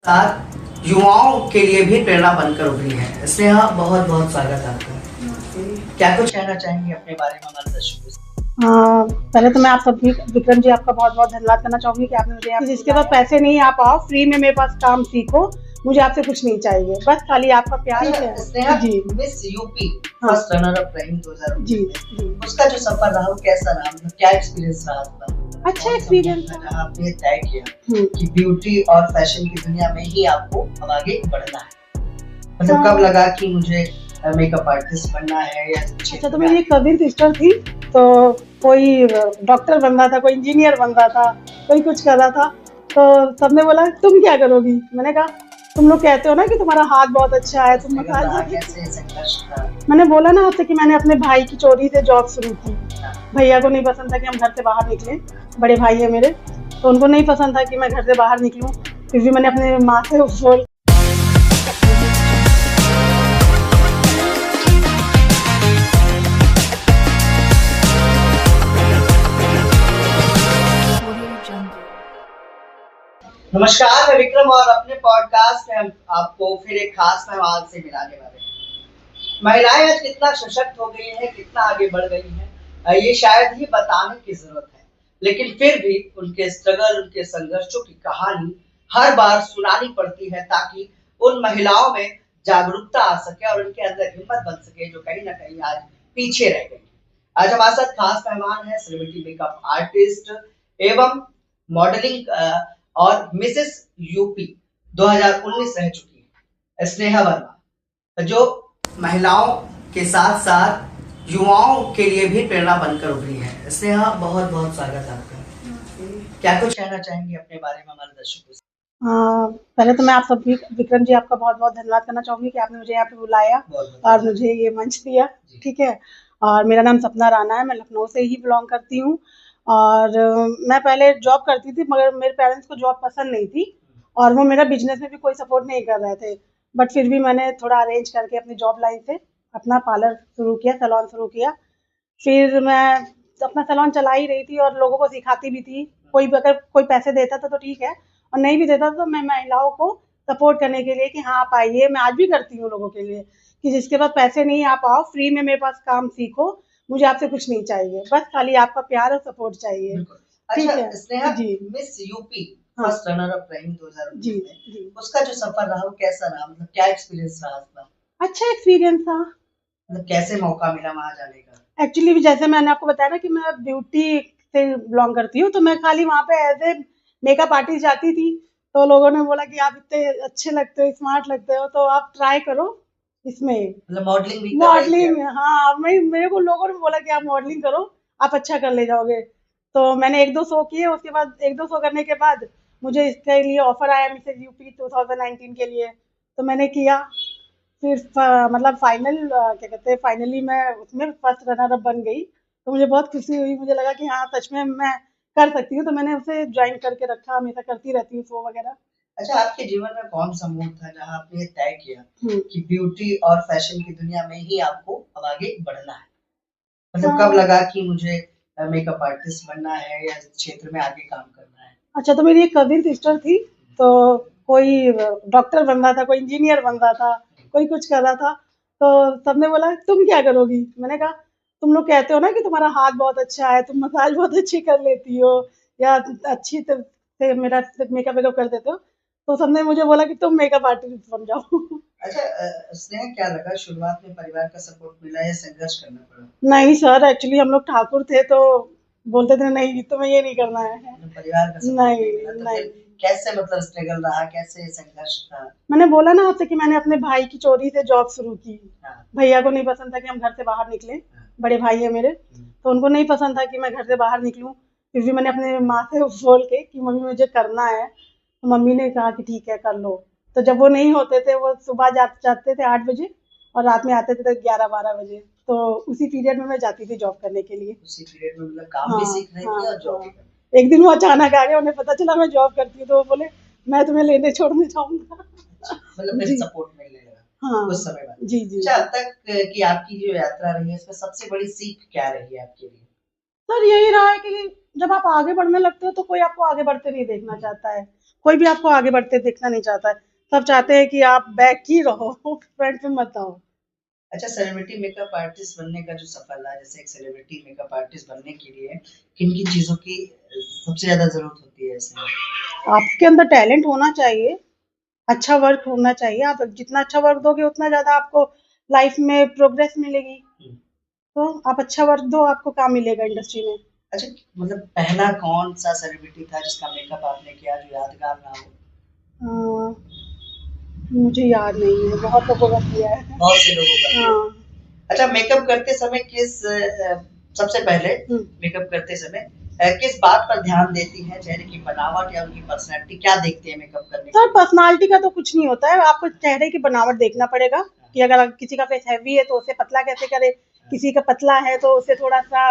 साथ युवाओं के लिए भी प्रेरणा बनकर उभरी है। स्नेहा, बहुत बहुत स्वागत है आपका। क्या कुछ कहना चाहेंगे अपने बारे में हमारे दर्शकों से? पहले तो मैं आप सभी विक्रम जी आपका बहुत बहुत धन्यवाद करना चाहूंगी कि आपने मुझे जिसके पास पैसे नहीं आप आओ फ्री में मेरे पास काम सीखो। मुझे आपसे कुछ नहीं चाहिए, बस खाली आपका प्यार है। Sneha ji, Miss UP first runner up रही 2019 जी में। जी उसका जो सफर रहा वो कैसा रहा, मतलब क्या एक्सपीरियंस रहा आपका? अच्छा एक्सपीरियंस था जहाँ आपने तय किया कि ब्यूटी और फैशन की दुनिया में ही आपको अब आगे बढ़ना है, मतलब कब लगा कि मुझे मेकअप आर्टिस्ट बनना है? या अच्छा, तो मेरी एक कजिन सिस्टर थी, तो कोई डॉक्टर बन रहा था, कोई इंजीनियर बन रहा था, कोई कुछ कर रहा था, तो सबने बोला तुम क्या करोगी? मैंने कहा तुम लोग कहते हो ना कि तुम्हारा हाथ बहुत अच्छा है, तुम कैसे संघर्ष था? मैंने बोला ना आपसे कि मैंने अपने भाई की चोरी से जॉब शुरू की। भैया को नहीं पसंद था कि हम घर से बाहर निकलें, बड़े भाई है मेरे, तो उनको नहीं पसंद था कि मैं घर से बाहर निकलूं, फिर भी मैंने अपने माँ से बोल नमस्कार, मैं विक्रम और अपने पॉडकास्ट में हम आपको फिर एक खास मेहमान से मिलाने वाले हैं। महिलाएं आज कितना सशक्त हो गई हैं, कितना आगे बढ़ गई हैं, ये शायद ही बताने की जरूरत है, लेकिन फिर भी उनके स्ट्रगल, उनके संघर्षों की कहानी हर बार सुनानी पड़ती है ताकि उन महिलाओं में जागरूकता आ सके और उनके अंदर हिम्मत बन सके जो कहीं ना कहीं आज पीछे रह गई। आज हमारे साथ खास मेहमान है सेलिब्रिटी मेकअप आर्टिस्ट एवं मॉडलिंग और मिसेस यूपी 2019 रह चुकी है स्नेहा वर्मा, जो महिलाओं के साथ साथ युवाओं के लिए भी प्रेरणा बनकर उभरी है। स्नेहा, बहुत बहुत स्वागत है आपका। क्या कुछ कहना चाहेंगे अपने बारे में हमारे दर्शकों से? पहले तो मैं आप सभी विक्रम जी आपका बहुत बहुत धन्यवाद करना चाहूंगी कि आपने मुझे यहाँ पे बुलाया और मुझे ये मंच दिया। ठीक है, और मेरा नाम सपना राणा है, मैं लखनऊ से ही बिलोंग करती हूँ। और मैं पहले जॉब करती थी, मगर मेरे पेरेंट्स को जॉब पसंद नहीं थी और वो मेरा बिजनेस में भी कोई सपोर्ट नहीं कर रहे थे, बट फिर भी मैंने थोड़ा अरेंज करके अपनी जॉब लाइन से अपना पार्लर शुरू किया, सैलून शुरू किया। फिर मैं अपना सैलून चला ही रही थी और लोगों को सिखाती भी थी। कोई अगर कोई पैसे देता था तो ठीक है, और नहीं भी देता था तो मैं महिलाओं को सपोर्ट करने के लिए कि हाँ आप आइए, मैं आज भी करती हूँ लोगों के लिए कि जिसके पास पैसे नहीं आप आओ, फ्री में मेरे पास काम सीखो। मुझे आपसे कुछ नहीं चाहिए, बस खाली आपका प्यार और सपोर्ट चाहिए। ठीक है Sneha ji, Miss UP first runner up रही 2019 जी में। जी उसका जो सफर रहा वो कैसा रहा, मतलब क्या एक्सपीरियंस रहा आपका? अच्छा एक्सपीरियंस था। मतलब कैसे मौका मिला वहां जाने का? एक्चुअली जैसे मैंने आपको बताया ना कि मैं ब्यूटी से बिलोंग करती हूँ, तो मैं खाली वहाँ पे एज ए मेकअप आर्टिस्ट जाती थी। तो लोगों ने बोला कि आप इतने अच्छे लगते हो, स्मार्ट लगते हो, तो आप ट्राई करो इसमें, मतलब मॉडलिंग भी कर रही थी मॉडलिंग। आप? हाँ, मेरे को लोगों ने बोला कि आप मॉडलिंग करो, आप अच्छा कर ले जाओगे। तो मैंने एक दो शो किए, उसके बाद एक दो शो करने के बाद मुझे इसके लिए ऑफर आया मिसेज यूपी 2019 के लिए, तो मैंने किया। फिर मतलब क्या कहते हैं, फाइनली मैं उसमें फर्स्ट रनर अप बन गई, तो मुझे बहुत खुशी हुई। मुझे लगा कि हाँ सच में मैं कर सकती हूँ, तो मैंने उसे ज्वाइन करके रखा, हमेशा करती रहती हूँ शो वगैरह। अच्छा, आपके जीवन में कौन सा मोड़ था जहाँ आपने तय किया कि ब्यूटी और फैशन की दुनिया में ही आपको अब आगे बढ़ना है? मतलब कब लगा कि मुझे मेकअप आर्टिस्ट बनना है या इस क्षेत्र में आगे काम करना है? अच्छा, तो मेरी एक कजिन सिस्टर थी, तो कोई डॉक्टर बन रहा था, कोई इंजीनियर बन रहा था, कोई कुछ कर रहा था, तो सबने बोला तुम क्या करोगी? मैंने कहा तुम लोग कहते हो ना कि तुम्हारा हाथ बहुत अच्छा है, तुम मसाज बहुत अच्छी कर लेती हो, या अच्छी से मेरा मेकअप वेकअप कर देते हो, तो सबने मुझे बोला कि तुम मेकअप आर्टिस्ट बन जाओ। अच्छा, स्नेहा, क्या लगा शुरुआत में परिवार का सपोर्ट मिला या संघर्ष करना पड़ा? नहीं सर, एक्चुअली हम लोग ठाकुर थे, तो बोलते थे नहीं तुम्हें ये नहीं करना है। मतलब परिवार का सपोर्ट नहीं नहीं मिला तो नहीं, फिर कैसे, मतलब स्ट्रगल रहा, कैसे संघर्ष था? मैंने बोला ना आपसे कि मैंने अपने भाई की चोरी से जॉब शुरू की। हाँ। भैया को नहीं पसंद था कि हम घर से बाहर निकले, हाँ। बड़े भाई है मेरे, तो उनको नहीं पसंद था कि मैं घर से बाहर निकलूं, फिर भी मैंने अपने माँ से बोल के कि मम्मी मुझे करना है, तो मम्मी ने कहा कि ठीक है कर लो। तो जब वो नहीं होते थे, वो सुबह जाते थे 8 बजे और रात में आते थे 11-12 बजे, तो उसी पीरियड में मैं जाती थी जॉब करने के लिए। उसी पीरियड में मतलब काम भी सीख रही थी और जॉब भी कर रही थी। एक दिन वो अचानक आ गए, उन्हें पता चला मैं जॉब करती हूँ, तो वो बोले मैं तुम्हें लेने छोड़ने जाऊंगा। मतलब फिर जी सपोर्ट मिलने लगा हाँ, कुछ समय बाद। जी जी अच्छा, अब तक की आपकी जो यात्रा रही है इसमें सबसे बड़ी सीख क्या रही है आपके लिए? सर यही रहा है कि जब आप आगे बढ़ने लगते हो तो कोई आपको आगे बढ़ते नहीं देखना चाहता है। कोई भी आपको आगे बढ़ते देखना नहीं चाहता है, सब चाहते हैं कि आप बैक ही रहो, फ्रंट पे मत आओ। अच्छा, सेलिब्रिटी मेकअप आर्टिस्ट बनने का जो सफर रहा, जैसे एक सेलिब्रिटी मेकअप आर्टिस्ट बनने के लिए किन किन चीजों की सबसे ज्यादा जरूरत होती है इसमें? आपके अंदर टैलेंट होना चाहिए, अच्छा वर्क होना चाहिए। आप जितना अच्छा वर्क दोगे उतना ज्यादा आपको लाइफ में प्रोग्रेस मिलेगी। तो आप अच्छा वर्क दो, आपको काम मिलेगा इंडस्ट्री में। अच्छा, मतलब पहला कौन सा सेलिब्रिटी था जिसका मेकअप आपने किया जो यादगार रहा हो? अ, मुझे याद नहीं है, बहुत लोगों का किया है। बहुत से लोगों का किया। हाँ। अच्छा, मेकअप करते समय सबसे पहले मेकअप करते समय किस बात पर ध्यान देती हैं? चेहरे की बनावट या उनकी पर्सनैलिटी, क्या देखते हैं मेकअप करने के सर लिए? पर्सनालिटी का तो कुछ नहीं होता है, आपको चेहरे की बनावट देखना पड़ेगा कि अगर किसी का फेस हैवी है तो उसे पतला कैसे करे, किसी का पतला है तो उसे थोड़ा सा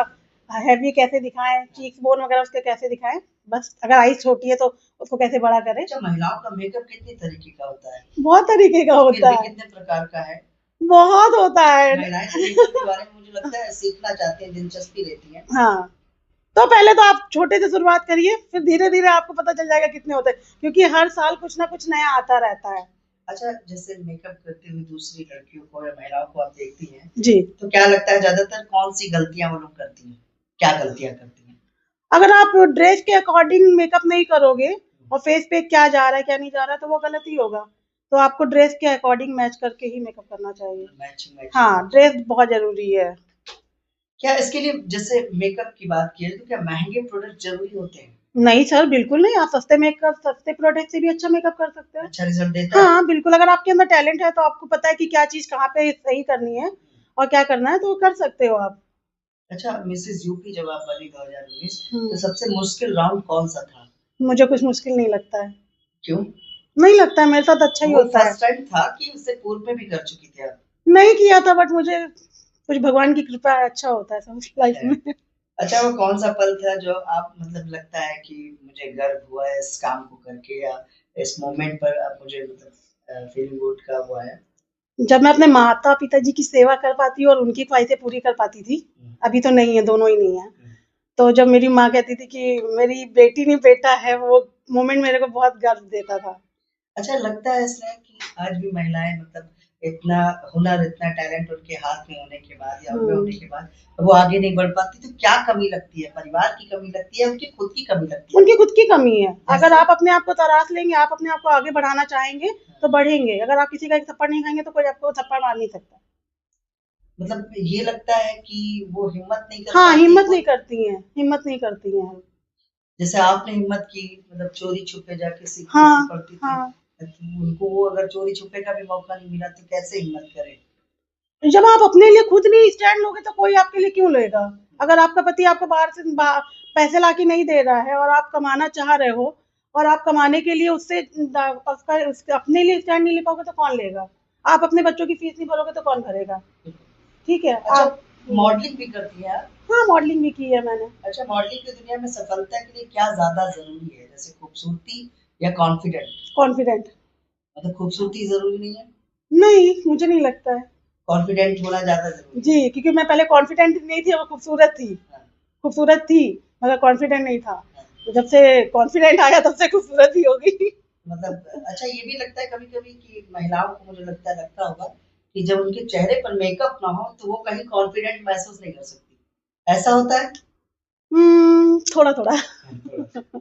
हैवी कैसे दिखाएं, चीक्स बोन वगैरह उसके कैसे दिखाएं, बस अगर आईज छोटी है तो उसको कैसे बड़ा करें। अच्छा, महिलाओं का मेकअप कितनी तरीके का होता है? बहुत तरीके का फिर होता भी है, कितने प्रकार का है? बहुत होता है। महिलाएं तो मेकअप के बारे में मुझे लगता है सीखना चाहती हैं, दिलचस्पी लेती हैं। हाँ, तो पहले तो आप छोटे से शुरुआत करिए, फिर धीरे धीरे आपको पता चल जाएगा कितने होते हैं, क्योंकि हर साल कुछ ना कुछ नया आता रहता है। अच्छा, जैसे मेकअप करते हुए दूसरी लड़कियों को या महिलाओं को आप देखती हैं, जी। तो क्या लगता है ज्यादातर कौन सी गलतियां वो लोग करती हैं? क्या गलतियां करती हैं? अगर आप ड्रेस के अकॉर्डिंग मेकअप नहीं करोगे और फेस पे क्या जा रहा है क्या नहीं जा रहा है तो वो गलत ही होगा। तो आपको ड्रेस के अकॉर्डिंग मैच करके ही मेकअप करना चाहिए। Matching matching. हाँ, ड्रेस बहुत जरूरी है। क्या इसके लिए जैसे मेकअप की बात की है तो क्या महंगे प्रोडक्ट जरूरी होते हैं? नहीं सर, बिल्कुल नहीं। आप सस्ते मेकअप, सस्ते प्रोडक्ट से भी अच्छा मेकअप कर सकते हैं। अच्छा रिजल्ट देता है? हाँ बिल्कुल, अगर आपके अंदर टैलेंट है तो आपको पता है कि क्या चीज कहाँ पे सही करनी है और क्या करना है, तो कर सकते हो आप। अच्छा, मिसेस यूपी जब आप बनी 2019, तो हम्म, सबसे मुश्किल राउंड कौन सा था? मुझे कुछ मुश्किल नहीं लगता है। क्यों? नहीं लगता है, मेरे साथ अच्छा ही वो होता है। फर्स्ट टाइम था कि उससे पूर्व में भी कर चुकी थी आप? नहीं किया था, बट मुझे कुछ भगवान की कृपा है, अच्छा होता है सब लाइफ है। में। अच्छा, वो कौन सा पल था जो आप मतलब लगता है कि मुझे गर्व हुआ है इस काम को करके, या इस मोमेंट पर अब मुझे मतलब फीलिंग गुड का वो है? जब मैं अपने माता पिताजी की सेवा कर पाती हूँ और उनकी ख्वाहिशें पूरी कर पाती थी। अभी तो नहीं है, दोनों ही नहीं है। तो जब मेरी माँ कहती थी कि मेरी बेटी नहीं बेटा है, वो मोमेंट मेरे को बहुत गर्व देता था। अच्छा, लगता है इसमें कि आज भी महिलाएं मतलब इतना हुनर, इतना टैलेंट उनके हाथ में होने के बाद या उनमें होने के बाद वो आगे नहीं बढ़ पाती, तो क्या कमी लगती है? परिवार की कमी लगती है, उनकी खुद की कमी लगती है? उनकी खुद की कमी है। अगर जैसे? आप अपने आप को तराश लेंगे, आप अपने आप को आगे बढ़ाना चाहेंगे तो बढ़ेंगे। अगर आप किसी का एक थप्पड़ नहीं खाएंगे तो कोई आपको थप्पड़ मार नहीं सकता। मतलब ये लगता है कि वो हिम्मत नहीं कर हाँ, पाती हिम्मत नहीं कोई? करती हैं, हिम्मत नहीं करती हैं। जैसे आपने हिम्मत की, मतलब चोरी छुपे जाके सीखती थी, हाँ पढ़ती थी, हाँ। तो उनको वो अगर चोरी छुपे का भी मौका नहीं मिला तो कैसे हिम्मत करे? जब आप अपने लिए खुद नहीं स्टैंड लोगे तो कोई आपके लिए क्यों लेगा। अगर आपका पति आपको बाहर से पैसे लाके नहीं दे रहा है और आप कमाना चाह रहे हो और आप कमाने के लिए अपने लिए स्टैंड नहीं ले पाओगे तो कौन लेगा। आप अपने बच्चों की फीस नहीं भरोगे तो कौन भरेगा। ठीक है अच्छा, आप। मॉडलिंग भी करती हैं आप? हाँ, मॉडलिंग भी की है मैंने। अच्छा, मॉडलिंग की दुनिया में सफलता के लिए क्या ज्यादा जरूरी है, जैसे खूबसूरती या कॉन्फिडेंट? कॉन्फिडेंट। मतलब खूबसूरती जरूरी नहीं है, नहीं, मुझे नहीं लगता है। कॉन्फिडेंट होना ज्यादा जरूरी जी, क्योंकि मैं पहले कॉन्फिडेंट नहीं थी, वो खूबसूरत थी। है? हाँ, खूबसूरत थी मगर कॉन्फिडेंट नहीं था। हाँ। तो जब से कॉन्फिडेंट आया तब से खूबसूरत ही हो गई। मतलब अच्छा, ये भी लगता है कभी कभी कि महिलाओं को, मुझे लगता होगा कि जब उनके चेहरे पर मेकअप ना हो तो वो कहीं कॉन्फिडेंट महसूस नहीं कर सकती, ऐसा होता है? थोड़ा थोड़ा। थोड़ा।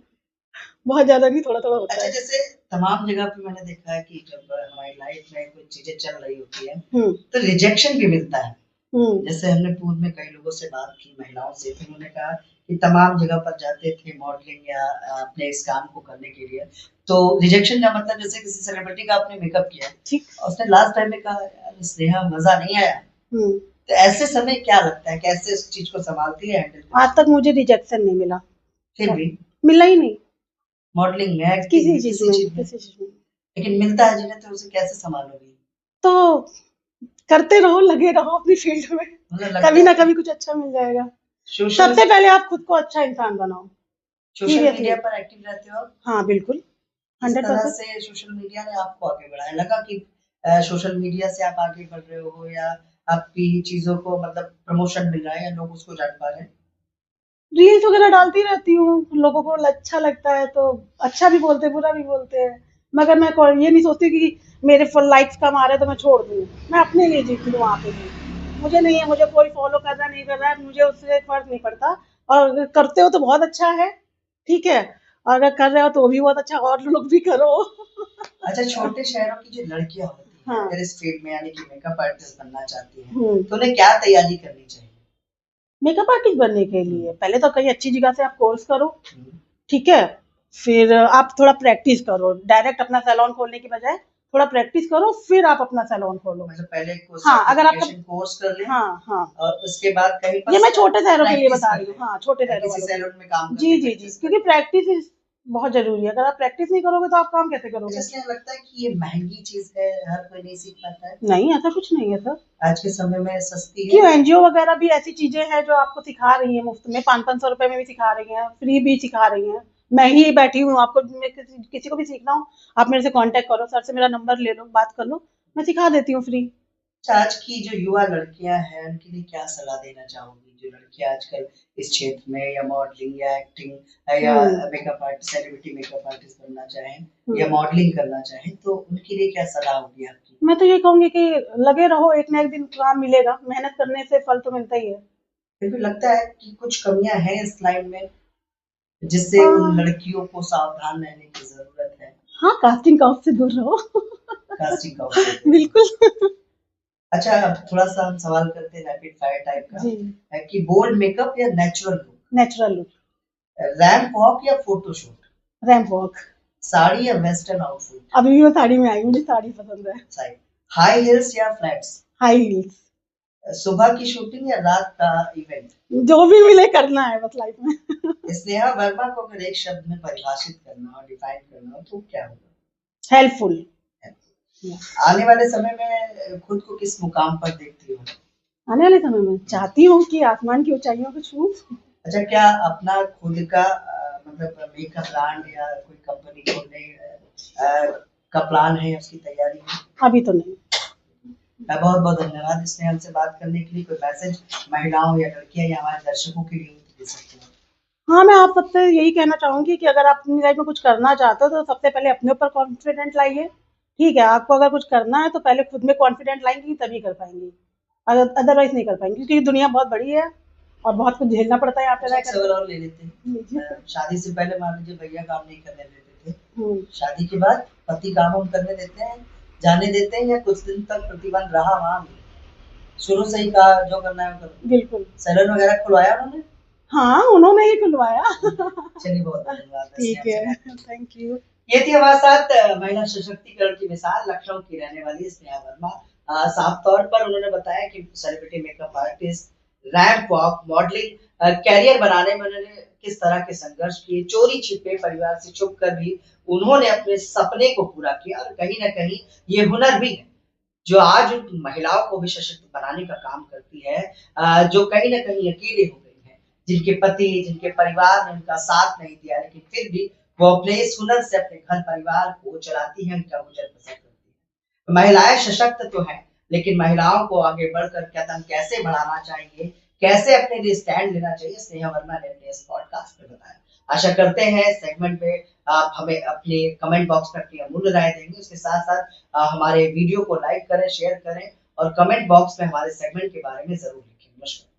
बहुत ज्यादा नहीं, थोड़ा थोड़ा होता अच्छा, है। जैसे तमाम जगह पे मैंने देखा है कि जब हमारी लाइफ में कोई चीजें चल रही होती है हम्म तो रिजेक्शन भी मिलता है। हम्म जैसे हमने पूर्व में कई लोगों से बात की, महिलाओं से, तो उन्होंने कहा कि तमाम जगह पर जाते थे मॉडलिंग या अपने इस काम को करने के लिए, तो रिजेक्शन का मतलब जैसे किसी सेलिब्रिटी का आपने मेकअप किया ठीक। और उसने लास्ट टाइम में कहा यार स्नेहा मजा नहीं आया, हम्म तो ऐसे समय क्या लगता है, कैसे इस चीज को संभालती है, हैंडल आज करती तक मुझे रिजेक्शन नहीं मिला। है? फिर भी मिला ही नहीं। मॉडलिंग में, एक्टिंग किसी में, चीज किसी में, चीज में, किसी चीज में। लेकिन मिलता है जिन्हें तो उसे कैसे संभालोगी? तो करते रहो, लगे रहो अपनी फील्ड में। मतलब लगता कभी ना है कभी कुछ अच्छा मिल जाएगा। सोशल सबसे पहले आप खुद को अच्छा इंसान बनाओ। Social seriously. मीडिया पर एक्टिव रहते हो आप? हाँ बिल्कुल। किस तरह 100%। से सोशल मीडिया ने आपको आगे बढ़ाया? लगा कि सोशल मीडिया से आप आगे बढ़ रहे हो, या आपकी चीजों को मतलब प्रमोशन मिल रहा है या लोग उसको जान पा रहे हैं? रील्स वगैरह डालती रहती हूँ, लोगों को अच्छा लगता है तो अच्छा भी बोलते हैं, बुरा भी बोलते हैं, मगर मैं ये नहीं सोचती कि मेरे फॉर लाइक्स कम आ रहे हैं तो मैं छोड़ दूँ। मैं अपने लिए जीती हूँ वहाँ पे भी। मुझे नहीं है, मुझे कोई फॉलो कर रहा है नहीं कर रहा है, मुझे उससे फर्क नहीं पड़ता। और अगर करते हो तो बहुत अच्छा है, ठीक है, और अगर कर रहे हो तो वो भी बहुत अच्छा, और लोग भी करो। अच्छा, छोटे शहरों की जो लड़कियां होती हैं, हाँ। अगर इस फील्ड में यानी कि मेकअप आर्टिस्ट बनना चाहती हैं, हम्म। तो उन्हें क्या तैयारी करनी चाहिए? मेकअप आर्टिस्ट बनने के लिए पहले तो कहीं अच्छी जगह से आप कोर्स करो, हम्म। ठीक है, फिर आप थोड़ा प्रैक्टिस करो, डायरेक्ट अपना सैलून खोलने की बजाय थोड़ा प्रैक्टिस करो, फिर आप अपना सैलून खोलो। मतलब पहले हाँ, अगर आपका सर्टिफिकेशन कोर्स कर लें, हाँ हाँ, और उसके बाद कहीं पर ये मैं छोटे शहरों के लिए प्रैक्टिस बता कर रही हूँ, लें, हाँ, छोटे या शहरों किसी वालों के लिए। सैलून में काम जी करके जी जी, प्रैक्टिस कर क्योंकि लें। प्रैक्टिस इज बहुत जरूरी है, अगर आप प्रैक्टिस नहीं करोगे तो आप काम कैसे अच्छा, करोगे? इसलिए लगता है कि ये महंगी चीज है, हर कोई नहीं सीख पाता है। नहीं, ऐसा कुछ नहीं है सर। आज के समय में सस्ती है। क्यों, एनजीओ वगैरह भी ऐसी चीजें हैं जो आपको सिखा रही हैं मुफ्त में, 500-500 रुपए में भी सिखा रही हैं, फ्री भी सिखा रही हैं। मैं ही बैठी हूँ, आपको किसी को भी सीखना हो आप मेरे से कांटेक्ट करो, सर से मेरा नंबर ले लो, बात कर लो, मैं सिखा देती हूँ फ्री। अच्छा, आज की जो युवा लड़कियां हैं उनके लिए क्या सलाह देना चाहोगी, जो लड़कियां आजकल इस क्षेत्र में या मॉडलिंग या एक्टिंग या makeup artist, celebrity makeup artist बनना चाहें या मॉडलिंग करना चाहें, तो उनके लिए क्या सलाह होगी आपकी? मैं तो ये कहूंगी कि लगे रहो, एक ना एक दिन काम मिलेगा, मेहनत करने से फल तो मिलता ही है। फिर भी लगता है कि कुछ कमियां हैं इस लाइन में, जिससे आ, उन लड़कियों को सावधान रहने की जरूरत है। हाँ, कास्टिंग काउच से दूर रहो। कास्टिंग काउच से दूर। बिल्कुल। अच्छा, अब थोड़ा सा हम सवाल करते हैं रैपिड फायर टाइप का, जी। है कि बोल्ड मेकअप या natural look, natural look. Ramp walk या फोटोशूट, रैंप वॉक। साड़ी या वेस्टर्न आउटफिट, अभी भी मैं साड़ी में आई हूँ, मुझे साड़ी पसंद है। साइड, हाई हील्स या फ्लैट्स, हाई हील्स। सुबह की शूटिंग या रात का इवेंट? जो भी मिले करना है बस लाइफ में। स्नेहा वर्मा को अगर एक शब्द में परिभाषित करना हो, डिफाइन करना हो, तो क्या होगा? हेल्पफुल। आने वाले समय में खुद को किस मुकाम पर देखती हो? आने वाले समय में चाहती हूँ कि आसमान की ऊंचाइयों को छूं। अच्छा, क्या अपना खुद का मतलब मेकअप ब्रांड या कोई कंपनी खोलने का प्लान है, उसकी तैयारी है? अभी तो नहीं। बहुत बहुत धन्यवाद इसने हमसे बात करने के लिए। कोई मैसेज महिलाओं या लड़कियां या हमारे दर्शकों के लिए दे सकते हैं? हाँ, मैं आप सबसे यही कहना चाहूंगी कि अगर आप अपनी लाइफ में कुछ करना चाहते हो तो सबसे पहले अपने ऊपर कॉन्फिडेंट लाइए, ठीक है, आपको अगर कुछ करना है तो पहले खुद में कॉन्फिडेंट लाएंगी तभी कर पाएंगी, अगर अदरवाइज नहीं कर पाएंगी, क्योंकि दुनिया बहुत बड़ी है और बहुत कुछ झेलना पड़ता है यहाँ पे अच्छा, रह एक सवाल करके। और ले लेते हैं। शादी से पहले मान लीजिए भैया काम नहीं करने देते थे, हम्म। शादी के बाद पति काम हम करने देते हैं, जाने देते हैं, या कुछ दिन तक प्रतिबंध रहा वहां भी? शुरू से ही कहा जो करना है वो करो? बिल्कुल। सैलून वगैरह खुलवाया उन्होंने? हाँ, उन्होंने ही खुलवाया। चलिए, बहुत धन्यवाद। ठीक है, थैंक यू। ये थी हमारे साथ महिला सशक्तिकरण की मिसाल, लखनऊ की रहने वाली स्नेहा वर्मा। साफ तौर पर उन्होंने बताया कि celebrity makeup artist, ramp walk, modelling career बनाने में उन्होंने किस तरह के संघर्ष किए, चोरी छिपे परिवार से छुप कर भी उन्होंने अपने सपने को पूरा किया, और कहीं ना कहीं ये हुनर भी है जो आज महिलाओं को भी सशक्त बनाने का काम करती है, जो कहीं ना कहीं अकेले हो गई है, जिनके पति, जिनके परिवार ने उनका साथ नहीं दिया, लेकिन फिर भी वो अपने इस हुनर से अपने घर परिवार को चलाती हैं, उनका गुजर बसर करती है। महिलाएं सशक्त तो हैं, लेकिन महिलाओं को आगे बढ़कर कदम कैसे बढ़ाना चाहिए, कैसे अपने लिए स्टैंड लेना चाहिए, स्नेहा वर्मा ने अपने इस पॉडकास्ट में बताया। आशा करते हैं सेगमेंट में आप हमें अपने कमेंट बॉक्स में अपनी अमूल्य राय देंगे। उसके साथ साथ हमारे वीडियो को लाइक करें, शेयर करें, और कमेंट बॉक्स में हमारे सेगमेंट के बारे में जरूर लिखें। नमस्कार।